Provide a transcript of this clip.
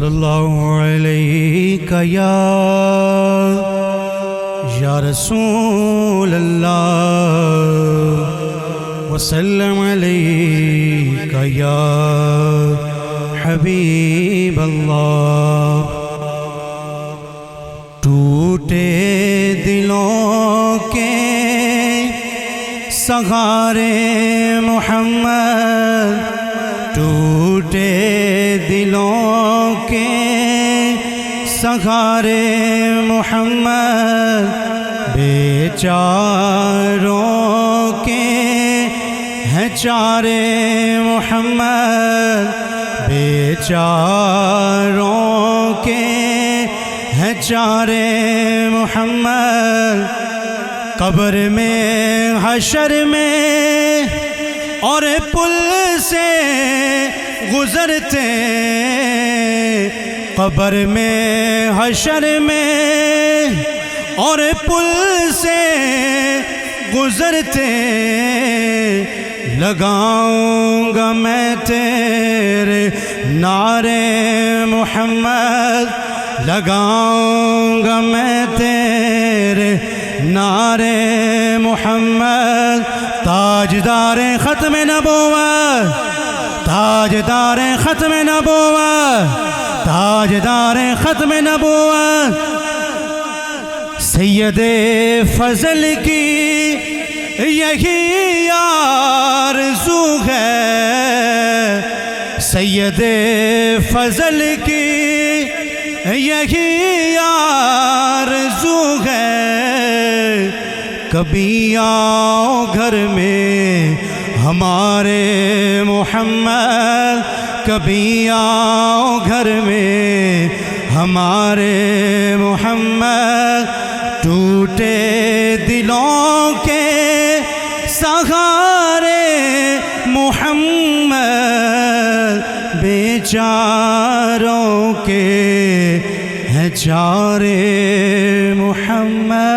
صلی اللہ علیہ یا رسول اللہ وسلم علیہ یا حبیب اللہ۔ ٹوٹے دلوں کے سہارے محمد، ٹوٹے دلوں کے سہارے محمد، بیچاروں کے ہیں چارے محمد، بیچاروں کے ہیں چارے محمد۔ قبر میں حشر میں اور پل سے گزرتے، قبر میں حشر میں اور پل سے گزرتے، لگاؤں گا میں تیرے نعرے محمد، لگاؤں گا میں تیرے نعرے محمد۔ تاجدار ختم نبوت، تاجدار ختم نبوت، تاجدار ختم نبوت، سید فضل کی یہی آرزو ہے، سید فضل کی یہی آرزو ہے۔ کبھی آؤ گھر میں ہمارے محمد، کبھی آؤ گھر میں ہمارے محمد۔ ٹوٹے دلوں کے سہارے محمد، بیچاروں کے ہیں چارے محمد۔